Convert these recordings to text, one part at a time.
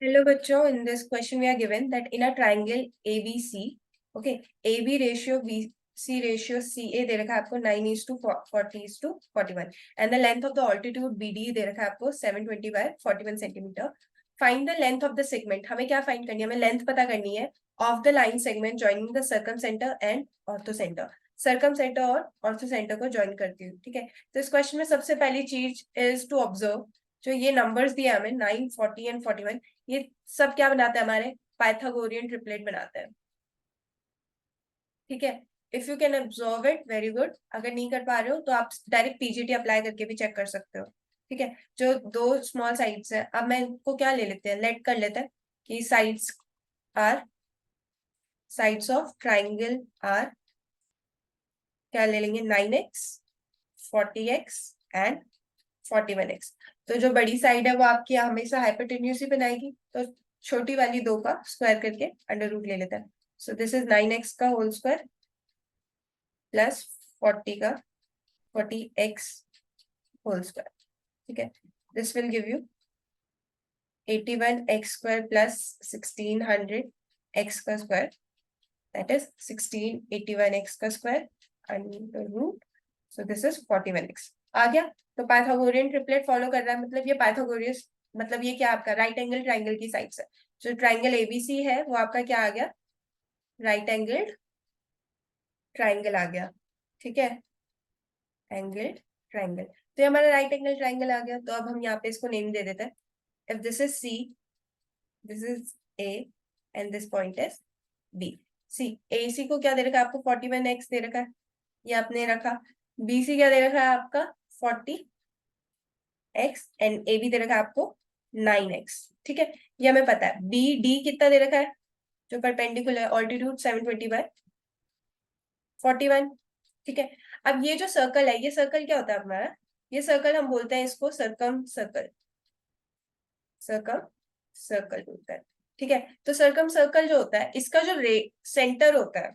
Hello बच्चों, in this question we are given that in a triangle ABC, okay, AB ratio BC ratio CA दे रखा है आपको 9:40:41 and the length of the altitude BD दे रखा है आपको 720/41 centimetre. Find the length of the segment. हमें क्या find करनी है? हमें लेंथ पता करनी है of the line segment joining the circumcenter and orthocenter. सर्कमसेंटर और ऑर्थोसेंटर को ज्वाइन करती हूँ. ठीक है, तो इस क्वेश्चन में सबसे पहली चीज इज टू ऑब्जर्व जो ये नंबर्स दिए हमें 9, 40 एंड 41, ये सब क्या बनाते हैं? हमारे पाइथागोरियन ट्रिपलेट बनाते हैं. ठीक है, if you can observe it very good. अगर नहीं कर पा रहे हो तो आप डायरेक्ट पीजीटी अप्लाई करके भी चेक कर सकते हो. ठीक है, जो दो स्मॉल साइड्स है, अब मैं इनको क्या ले लेते हैं, लेट कर लेते हैं कि sides are, sides of triangle are क्या ले लेंगे, 9x, 40x एंड 41x. तो जो बड़ी साइड है वो आपकी हमेशा हाइपोटेन्यूज ही बनाएगी, तो छोटी वाली दो का स्क्वायर करके अंडर रूट ले लेते हैं. सो दिस इज 9x का whole square plus 40x whole square. ठीक है, this will give you 81x square plus 1600x का स्क्वायर, दैट इज 1681x का square under root. So this is 41x. आ गया. तो पाइथागोरियन ट्रिपलेट फॉलो कर रहा है, मतलब ये पाइथागोरियस, मतलब ये क्या आपका राइट एंगल ट्राइंगल की साइड से जो ट्राइंगल एबीसी है वो आपका क्या आ गया, राइट एंगल ट्राइंगल आ गया. ठीक है, एंगल ट्राइंगल. तो ये हमारा राइट एंगल ट्राइंगल आ गया. तो अब हम यहाँ पे इसको नेम दे देते हैं. If this is C, this is A and this point is B. C A C को क्या दे रखा है आपको, 41x दे रखा है, ये आपने रखा. बी सी क्या दे रखा है आपका, 40x एंड ए बी दे रखा है आपको 9x. ठीक है, ये हमें पता है. बी डी कितना दे रखा है, जो परपेंडिकुलर ऑल्टीट्यूड 720/41. ठीक है, अब ये जो सर्कल है, ये सर्कल क्या होता है हमारा, ये सर्कल हम बोलते हैं इसको सर्कम सर्कल, सर्कम सर्कल बोलते हैं. ठीक है, तो सर्कम सर्कल जो होता है इसका जो सेंटर होता है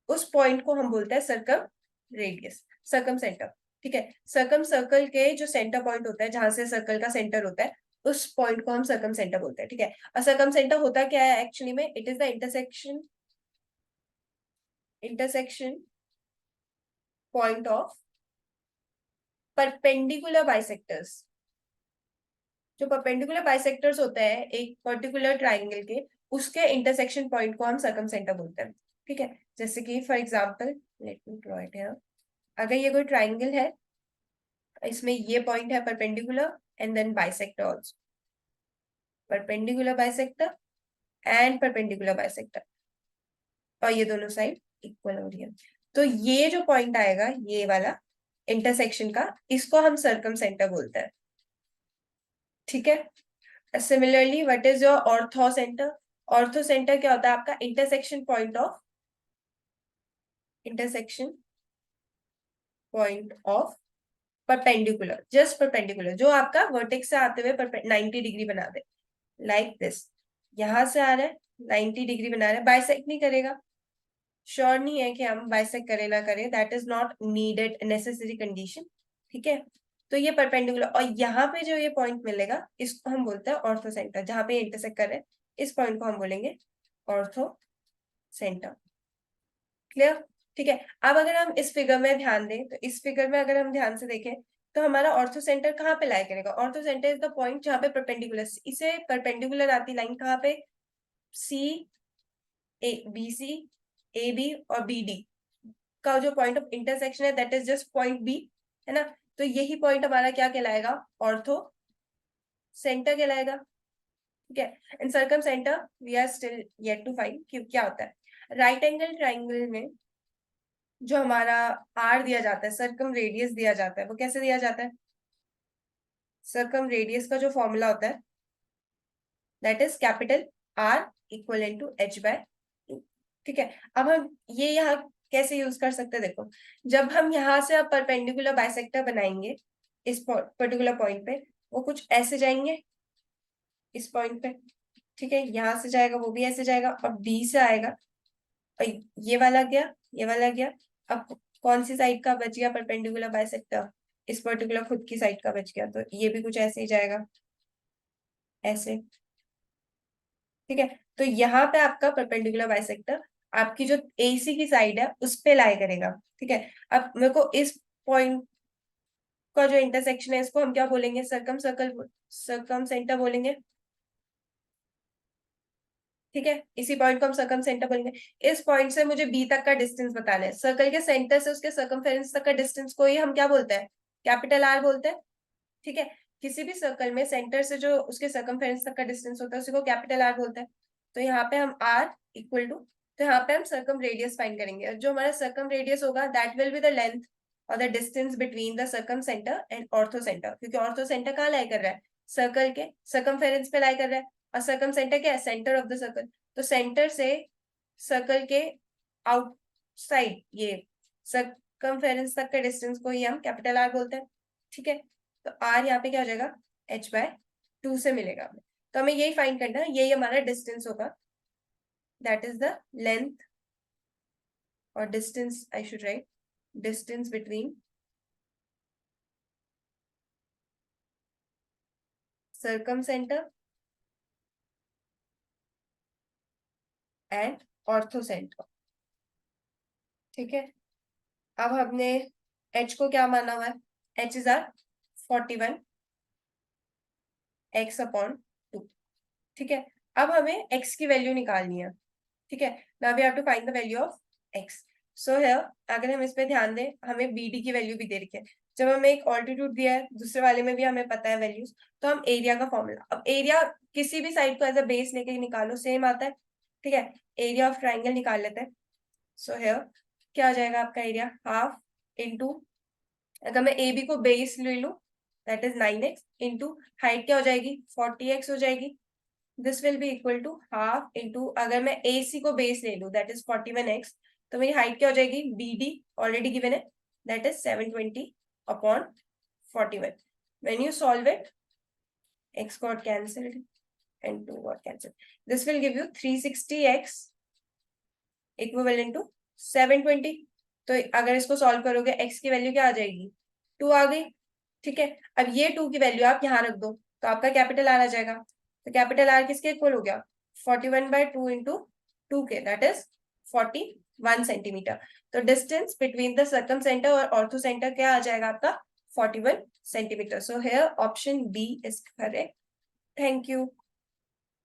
उस पॉइंट को हम बोलते हैं सर्कम रेडियस, सर्कम सेंटर. ठीक है, सर्कम सर्कल के जो सेंटर पॉइंट होता है, जहां से सर्कल का सेंटर होता है, उस पॉइंट को हम सर्कम सेंटर बोलते हैं. ठीक है, और सर्कम सेंटर होता क्या है एक्चुअली में, it is the intersection point of perpendicular bisectors. जो परपेंडिकुलर बाइसेक्टर्स होते हैं एक पर्टिकुलर ट्राइंगल के, उसके इंटरसेक्शन पॉइंट को हम सर्कम सेंटर बोलते हैं. ठीक है, जैसे कि for example let me draw it here. अगर ये कोई ट्राइंगल है, इसमें ये पॉइंट है perpendicular and then bisector also, perpendicular bisector and perpendicular bisector, और ये दोनों साइड इक्वल हो रही है. तो ये जो पॉइंट आएगा ये वाला इंटरसेक्शन का, इसको हम सर्कम सेंटर बोलते हैं. ठीक है, similarly what is your ortho centre. Ortho centre क्या होता है आपका, intersection point of, intersection point of perpendicular, just perpendicular, जो आपका वर्टेक्स से आते हुए 90 डिग्री बना दे, लाइक दिस. यहां से आ रहा है 90 डिग्री बना रहा है, बाइसेक्ट नहीं करेगा. श्योर नहीं है कि हम बाइसेक्ट करें ना करें, that is not needed necessary condition. ठीक है, तो ये परपेंडिकुलर, और यहाँ पे जो ये पॉइंट मिलेगा इसको हम बोलते हैं ऑर्थो सेंटर. जहां पे इंटरसेक्ट कर रहे हैं इस पॉइंट को हम बोलेंगे ऑर्थो सेंटर. क्लियर. ठीक है, अब अगर हम इस फिगर में ध्यान दें, तो इस फिगर में अगर हम ध्यान से देखें तो हमारा ऑर्थो सेंटर कहाँ पे लाई करेगा, orthocentre is the point जहां पे परपेंडिकुलर, इसे परपेंडिकुलर आती लाइन कहाँ पे, C A B C, A B और बी डी का जो पॉइंट ऑफ इंटरसेक्शन है that is just point B, है ना. तो यही पॉइंट हमारा क्या कहलाएगा, ऑर्थो सेंटर कहलाएगा. ठीक है, in circumcentre we are still yet to find क्या होता है. राइट एंगल ट्राइंगल में जो हमारा आर दिया जाता है, सर्कम रेडियस दिया जाता है, वो कैसे दिया जाता है, सर्कम रेडियस का जो फॉर्मूला होता है that is capital R equal to H by two. ठीक है, अब हम ये यहाँ कैसे यूज कर सकते हैं, देखो जब हम यहाँ से अब परपेंडिकुलर बाइसेक्टर बनाएंगे इस पर्टिकुलर पॉइंट पे, वो कुछ ऐसे जाएंगे इस पॉइंट पे. ठीक है, यहाँ से जाएगा, वो भी ऐसे जाएगा, और बी से आएगा, और ये वाला गया, ये वाला गया. अब कौन सी साइड का बच गया परपेंडिकुलर बाइसेक्टर, इस पर्टिकुलर खुद की साइड का बच गया, तो ये भी कुछ ऐसे ही जाएगा, ऐसे. ठीक है, तो यहाँ पे आपका परपेंडिकुलर बाइसेक्टर आपकी जो AC की साइड है उस पे लाई करेगा। ठीक है, अब मेरे को इस पॉइंट का जो इंटरसेक्शन है इसको हम क्या बोलेंगे, सर्कम सेंटर बोलेंगे। ठीक है, इसी पॉइंट को हम सर्कम सेंटर बोलेंगे। इस पॉइंट से मुझे बी तक का डिस्टेंस बताना है, सर्कल के सेंटर से उसके सर्कमफेरेंस तक का डिस्टेंस को ही हम क्या बोलते हैं, कैपिटल आर बोलते हैं। ठीक है, किसी भी सर्कल में सेंटर से जो उसके सर्कमफेरेंस तक का डिस्टेंस होता है उसी को कैपिटल आर बोलते हैं। तो यहाँ पे हम आर इक्वल टू, तो यहाँ पे हम सर्कम रेडियस फाइंड करेंगे, और जो हमारा सर्कम रेडियस होगा that will be the length और the distance between the circumcentre and orthocentre, क्योंकि ऑर्थो सेंटर कहाँ लाई कर रहा है, सर्कल के सर्कमफेरेंस पे लाई कर रहा है, और सर्कम सेंटर क्या है, सेंटर ऑफ द सर्कल। तो सेंटर से सर्कल के आउटसाइड ये सर्कमफेरेंस तक के डिस्टेंस को ही हम कैपिटल आर बोलते हैं। ठीक है, तो आर यहाँ पे क्या हो जाएगा, h/2 से मिलेगा हमें। तो हमें यही फाइंड करना है, यही हमारा डिस्टेंस होगा, दैट इज द लेंथ और distance, I should write distance between circum centre and ortho centre. ठीक है, अब हमने h को क्या माना हुआ है, h इज आर 41 x/2। ठीक है, अब हमें x की वैल्यू निकालनी है। ठीक है, now we have to find the value of x। So here अगर हम इस पे ध्यान दें, हमें BD की वैल्यू भी दे रखी है। जब हमें एक ऑल्टीट्यूड दिया है, दूसरे वाले में भी हमें पता है वैल्यूज, तो हम एरिया का फॉर्मूला, अब एरिया किसी भी साइड को एज अ बेस लेके निकालो सेम आता है। ठीक है, एरिया ऑफ ट्राइंगल निकाल लेते हैं। सो हियर क्या हो जाएगा आपका एरिया, हाफ इंटू, अगर मैं AB को बेस ले लूं that is 9x, into height क्या हो जाएगी 40x हो जाएगी। This will be equal to half into, अगर मैं AC को बेस ले लूं दैट इज 41x, तो मेरी हाइट क्या हो जाएगी, BD ऑलरेडी गिवन है that is 720/41। When you solve it, x got cancelled and 2 got cancelled. This will give you 360x equivalent to 720। तो अगर इसको सॉल्व करोगे x की वैल्यू क्या आ जाएगी, 2 आ गई। ठीक है, अब ये 2 की वैल्यू आप यहाँ रख दो तो आपका कैपिटल आर आ जाएगा। तो कैपिटल आर किसके इक्वल हो गया, 41/2 इंटू 2 के, दैट इज 41 सेंटीमीटर। तो distance between the circumcentre और ऑर्थो सेंटर क्या आ जाएगा आपका, 41 centimetre. So here option B is correct. Thank you.